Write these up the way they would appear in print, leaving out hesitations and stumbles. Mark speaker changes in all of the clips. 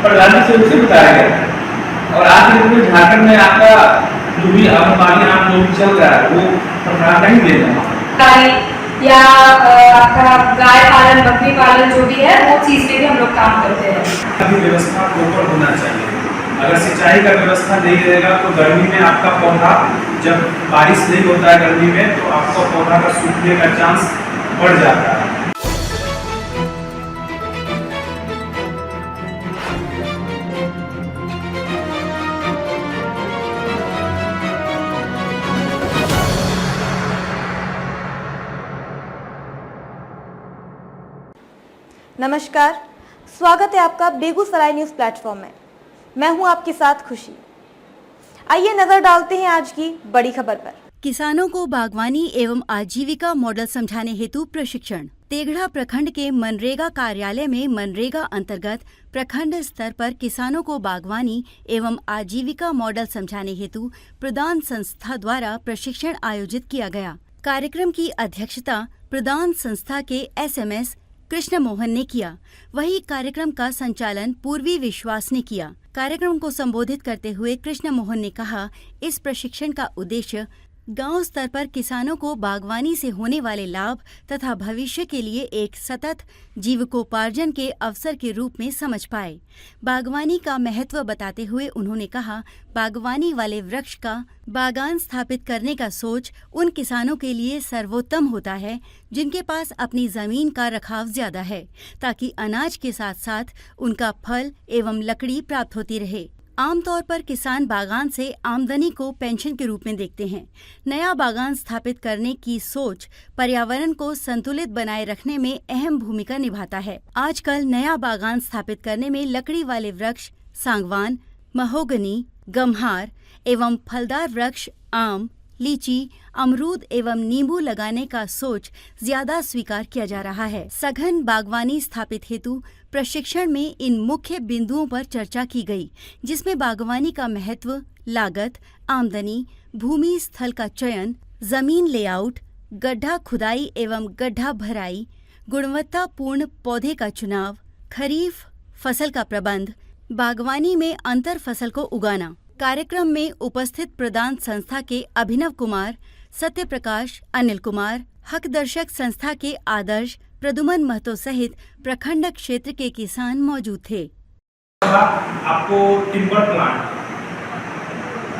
Speaker 1: प्रधानमंत्री से उसे बताया गया था। और आज के दिन में झारखंड में आपका जो भी आमदनी आम जो भी चल रहा है वो सरकार नहीं दे रहा है।
Speaker 2: या आपका गाय पालन बकरी पालन जो भी है वो चीज़ पे भी हम लोग काम करते हैं।
Speaker 1: अभी व्यवस्था प्रॉपर होना चाहिए। अगर सिंचाई का व्यवस्था नहीं रहेगा तो गर्मी में आपका पौधा, जब बारिश नहीं होता है गर्मी में, तो आपका पौधा का सूखने का चांस बढ़ जाता है।
Speaker 3: नमस्कार, स्वागत है आपका बेगूसराय न्यूज़ प्लेटफॉर्म में। मैं हूं आपके साथ खुशी। आइए नजर डालते हैं आज की बड़ी खबर पर।
Speaker 4: किसानों को बागवानी एवं आजीविका मॉडल समझाने हेतु प्रशिक्षण। तेघड़ा प्रखंड के मनरेगा कार्यालय में मनरेगा अंतर्गत प्रखंड स्तर पर किसानों को बागवानी एवं आजीविका मॉडल समझाने हेतु प्रदान संस्था द्वारा प्रशिक्षण आयोजित किया गया। कार्यक्रम की अध्यक्षता प्रदान संस्था के SMS कृष्ण मोहन ने किया। वही कार्यक्रम का संचालन पूर्वी विश्वास ने किया। कार्यक्रम को संबोधित करते हुए कृष्ण मोहन ने कहा, इस प्रशिक्षण का उद्देश्य गांव स्तर पर किसानों को बागवानी से होने वाले लाभ तथा भविष्य के लिए एक सतत जीविकोपार्जन के अवसर के रूप में समझ पाए। बागवानी का महत्व बताते हुए उन्होंने कहा, बागवानी वाले वृक्ष का बागान स्थापित करने का सोच उन किसानों के लिए सर्वोत्तम होता है जिनके पास अपनी जमीन का रखाव ज्यादा है, ताकि अनाज के साथ साथ उनका फल एवं लकड़ी प्राप्त होती रहे। आमतौर पर किसान बागान से आमदनी को पेंशन के रूप में देखते हैं। नया बागान स्थापित करने की सोच पर्यावरण को संतुलित बनाए रखने में अहम भूमिका निभाता है। आजकल नया बागान स्थापित करने में लकड़ी वाले वृक्ष सागवान, महोगनी, गम्हार एवं फलदार वृक्ष आम, लीची, अमरूद एवं नींबू लगाने का सोच ज्यादा स्वीकार किया जा रहा है। सघन बागवानी स्थापित हेतु प्रशिक्षण में इन मुख्य बिंदुओं पर चर्चा की गई, जिसमें बागवानी का महत्व, लागत, आमदनी, भूमि स्थल का चयन, जमीन लेआउट, गड्ढा खुदाई एवं गड्ढा भराई, गुणवत्तापूर्ण पौधे का चुनाव, खरीफ फसल का प्रबंध, बागवानी में अंतर फसल को उगाना। कार्यक्रम में उपस्थित प्रदान संस्था के अभिनव कुमार, सत्य प्रकाश, अनिल कुमार, हक दर्शक संस्था के आदर्श, प्रदुमन महतो सहित प्रखंड क्षेत्र के किसान मौजूद थे।
Speaker 1: आपको टिम्बर प्लांट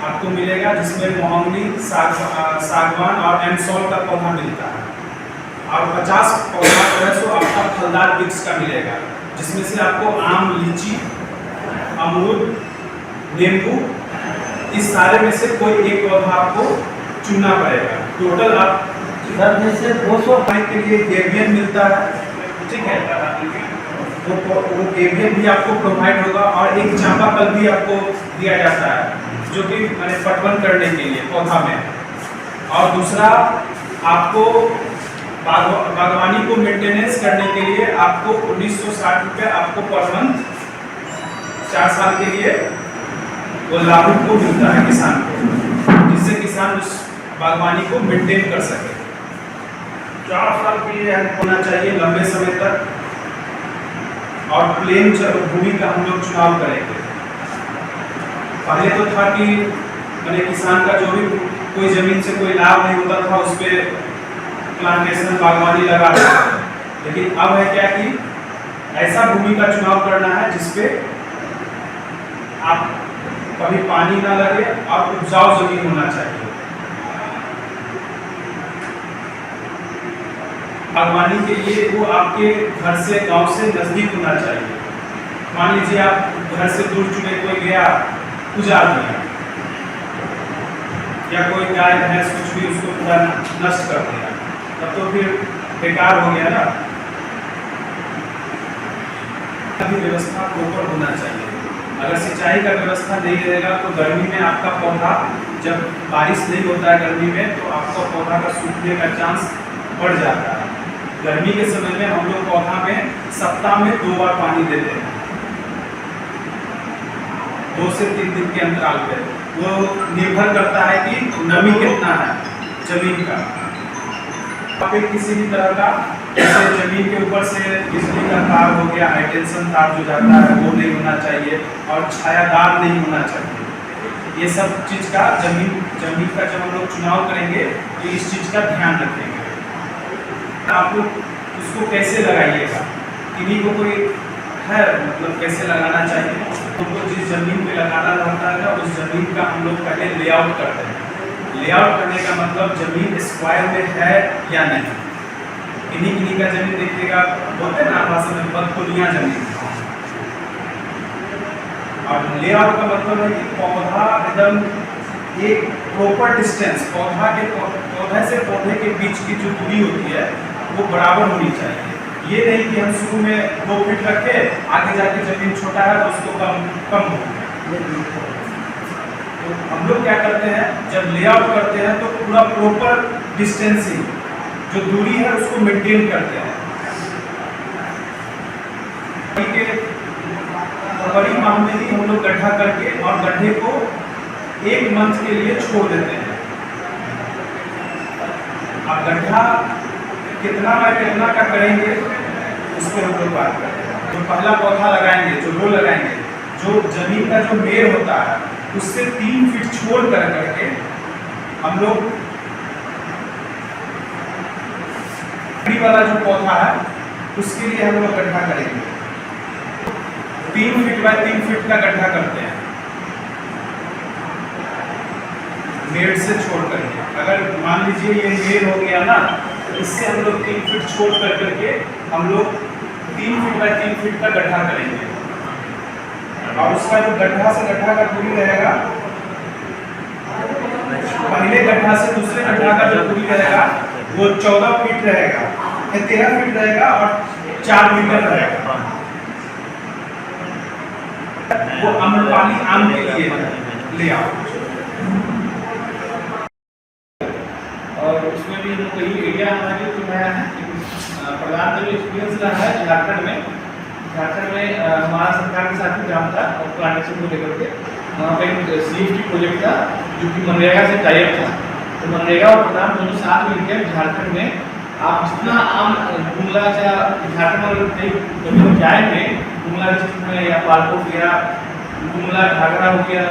Speaker 1: आपको मिलेगा, जिसमें महोगनी, सागवान और एमसॉल का पौधा मिलता है, और 50 पौधा जो है सो आपका फलदार वृक्ष का मिलेगा, जिसमें से आपको आम, लीची, अमरूद, नींबू, इस सारे में से कोई एक पौधा आपको चुनना पड़ेगा। टोटल आप इधर में से 200 के लिए गेवियन मिलता है, ठीक है, वो गेवियन भी आपको प्रोवाइड होगा, और एक चापाकल भी आपको दिया जाता है, जो कि मैंने पटवन करने के लिए पौधा में। और दूसरा, आपको बागवानी को मेंटेनेंस करने के लिए आपको 1960 रुपये आपको पर मंथ 4 साल के लिए वो लाभुक को मिलता है किसान को, जिससे किसान उस बागवानी को मेंटेन कर सके। 4 साल के लिए होना चाहिए, लंबे समय तक, और प्लेन भूमि का हम लोग चुनाव करेंगे। पहले तो था कि मैंने किसान का जो भी कोई जमीन से कोई लाभ नहीं होता था उस पर प्लांटेशन बागवानी लगा रहा था, लेकिन अब है क्या कि ऐसा भूमि का चुनाव करना है जिसपे आप कभी पानी ना लगे और उपजाऊ जमीन होना चाहिए। बागवानी के लिए वो आपके घर से, गांव से नजदीक होना चाहिए। मान लीजिए आप घर से दूर चुने कोई गया, उजाड़ दिया, या कोई गाय भैंस कुछ भी उसको पूरा नष्ट कर दिया, तब तो फिर बेकार हो गया ना। अभी व्यवस्था प्रॉपर होना चाहिए। अगर सिंचाई का व्यवस्था नहीं रहेगा तो गर्मी में आपका पौधा, जब बारिश नहीं होता है गर्मी में, तो आपका पौधा का सूखने का चांस बढ़ जाता है। गर्मी के समय में हम लोग पौधा में सप्ताह में 2 बार पानी देते हैं, 2 से 3 दिन के अंतराल पे। वो निर्भर करता है कि नमी कितना है जमीन का। आप किसी भी तरह का जैसे जमीन के ऊपर से बिजली का तार हो गया, हाई टेंशन तार जो जाता है वो नहीं होना चाहिए, और छायादार नहीं होना चाहिए। ये सब चीज़ का जमीन का जब हम लोग चुनाव करेंगे तो इस चीज़ का ध्यान रखेंगे। आप लोग उसको कैसे लगाइएगा, किन्हीं को कोई है मतलब कैसे लगाना चाहिए, उनको जिस जमीन पे लगाना रहता है ना उस जमीन का हम लोग पहले लेआउट करते हैं। लेआउट करने का मतलब जमीन स्क्वायर में है या नहीं। किन्हीं का जमीन देखिएगा बोलते हैं ना भाषा में बदखोलियाँ जमीन, और लेआउट का मतलब है कि पौधा एकदम एक प्रॉपर डिस्टेंस, पौधे से पौधे के बीच की जो दूरी होती है वो बराबर होनी चाहिए। ये नहीं कि हम शुरू में 2 फीट रखे, आगे जाके जमीन छोटा है तो उसको कम हो। तो हम लोग क्या करते हैं, जब लेआउट करते हैं तो पूरा प्रॉपर डिस्टेंसिंग जो दूरी है उसको मेंटेन करते हैं। फरवरी माह में ही हम लोग गड्ढा करके और गड्ढे को 1 मंथ के लिए छोड़ देते हैं। अब गड्ढा कितना बाय कितना का करेंगे उस पर हम लोग बात करते हैं। जो पहला पौधा लगाएंगे, जो रो लगाएंगे, जो जमीन का जो मेड़ होता है उससे 3 फीट छोड़ करके हम लोग वाला जो पौधा है उसके लिए हम लोग गड्ढा करेंगे। 3 फीट बाय 3 फीट का गड्ढा करते हैं मेड़ से छोड़ करके। अगर मान लीजिए ये मेड़ हो गया ना, इससे हम लोग 3 फीट छोड़ करके हम लोग 3 फीट बाय 3 फीट का गड्ढा करेंगे। और उसका जो गड्ढा से गड्ढा का दूरी रहेगा, पहले गड्ढा से दूसरे गड्ढा का जो दूरी रहेगा वो 14 फीट रहेगा, 13 फीट रहेगा और 4 मीटर रहेगा। वो आम्रपाली आम के लिए ले आओ। और उसमें भी हम कई एरिया हमारे चुनाया है। प्रधान का जो एक्सपीरियंस रहा है झारखंड में हमारा सरकार के साथ भी काम था और प्लांटेशन को लेकर के वहाँ पे एक CFT प्रोजेक्ट था जो कि मनरेगा से टाइप था। तो मनरेगा और प्रधान दोनों साथ मिलकर झारखंड में आप जितना आम गुमला या झारखंड में कहीं जाएंगे, गुमला डिस्ट्रिक्ट में या पालकोट गया, गुमला घाघरा हो गया,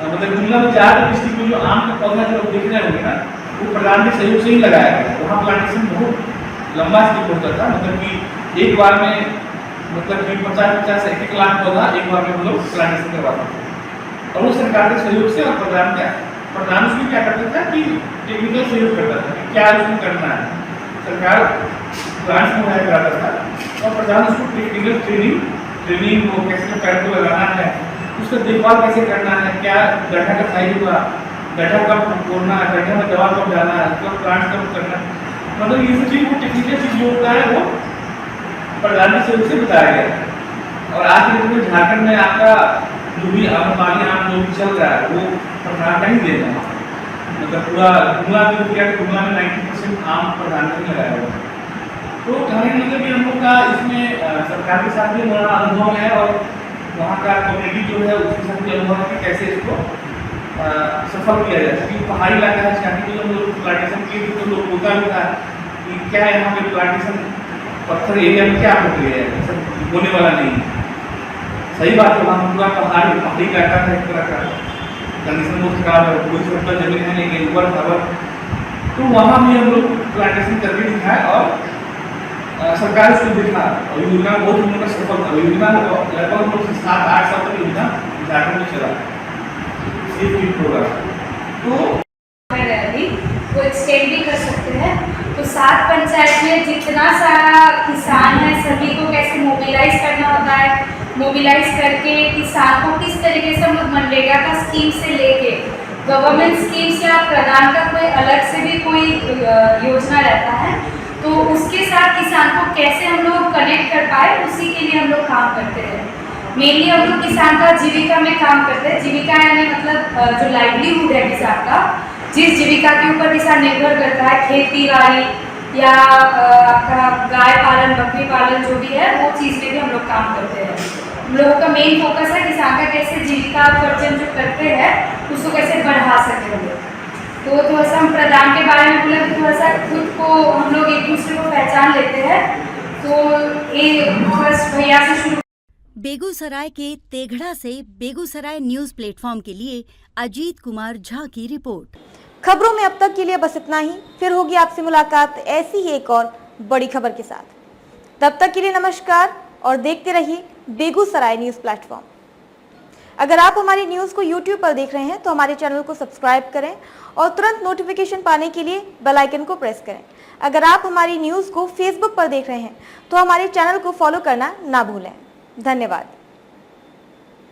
Speaker 1: मतलब गुमला में ज़्यादा डिस्ट्रिक्ट में जो आम का पौधा जो दिख रहे होंगे ना वो प्रधान के सहयोग से ही लगाया गया। वहाँ प्लांटेशन बहुत लंबा स्किप होता था, मतलब कि एक बार में मतलब कि 50-50 1-1 लाख पौधा एक बार में हम लोग प्लांटेशन करवाते थे। और वो सरकार के सहयोग से, और प्रधान उसमें क्या करता था कि टेक्निकल सहयोग करता था कि क्या उसमें करना है। सरकार प्लांट्स में लगाया कराता था और प्रधान उसको टेक्निकल ट्रेनिंग को कैसे पेड़ को लगाना है, उसका देखभाल कैसे करना है, क्या गड्ढा का साइज हुआ, गड्ढा कब तोड़ना है, गड्ढे में दवा कब डालना है, कब प्लांट कब करना है, मतलब ये सब चीज़ वो टेक्निकल चीज़ जो होता है वो प्रधान के सहयोग से बताया गया। और आज के दिन में झारखंड में आपका जो भी आम्रपाली आम जो भी चल रहा है वो प्रधान का ही देना है। मतलब पूरा गुमला में 90% आम प्रधान का ही लगाया हुआ है। तो कहने मतलब कि हम लोग का इसमें सरकार के साथ भी हमारा अनुभव है और वहाँ का कम्युनिटी जो है उसके साथ भी अनुभव है कि कैसे इसको सफल किया जाए। क्योंकि पहाड़ी इलाका है, स्टार्टिंग में हम लोग प्लांटेशन किए तो लोग होता भी था कि क्या यहाँ पे प्लांटेशन पत्थर एरिया में क्या प्रक्रिया है, सब होने वाला नहीं है। सही बात है, वहाँ पूरा पहाड़ी इलाका है, एक तरह का कंडीशन बहुत खराब है, कोई सरकार जमीन है नहीं, ऊपर खबर। तो वहाँ भी हम लोग प्लांटेशन करके दिखाए और सरकार उसको दिखा और योजना बहुत हम लोग का सफल था। योजना लगभग हम लोग 7-8 साल तक योजना झारखंड में चला प्रोग्राम। तो
Speaker 2: वो एक्सटेंड भी कर सकते हैं। तो 7 पंचायत में जितना सारा किसान है सभी को कैसे मोबिलाइज करना होता है, मोबिलाइज करके किसान को किस तरीके से हम लोग मनरेगा का स्कीम से लेके गवर्नमेंट स्कीम से आप प्रधान का कोई अलग से भी कोई योजना रहता है तो उसके साथ किसान को कैसे हम लोग कनेक्ट कर पाए, उसी के लिए हम लोग काम करते हैं। मेनली हम लोग किसान का जीविका में काम करते हैं। जीविका यानी मतलब जो लाइवलीहुड है किसान का, जिस जीविका के ऊपर किसान निर्भर करता है, खेती बाड़ी या आपका गाय पालन, बकरी पालन जो भी है वो चीज़ में भी हम लोग काम करते हैं। हम लोगों का मेन फोकस है किसान का कैसे जीविका अर्जन जो करते हैं उसको कैसे बढ़ा सके हम लोग। तो थोड़ा सा हम प्रदान के बारे में बोले तो थोड़ा सा खुद को हम लोग एक दूसरे को पहचान लेते हैं। तो ये फर्स्ट भैया से शुरू।
Speaker 4: बेगूसराय के तेघड़ा से बेगूसराय न्यूज प्लेटफॉर्म के लिए अजीत कुमार झा की रिपोर्ट।
Speaker 3: खबरों में अब तक के लिए बस इतना ही। फिर होगी आपसे मुलाकात ऐसी ही एक और बड़ी खबर के साथ। तब तक के लिए नमस्कार और देखते रहिए बेगूसराय न्यूज प्लेटफॉर्म। अगर आप हमारी न्यूज को YouTube पर देख रहे हैं तो हमारे चैनल को सब्सक्राइब करें और तुरंत नोटिफिकेशन पाने के लिए बेल आइकन को प्रेस करें। अगर आप हमारी न्यूज को Facebook पर देख रहे हैं तो हमारे चैनल को फॉलो करना ना भूलें। धन्यवाद।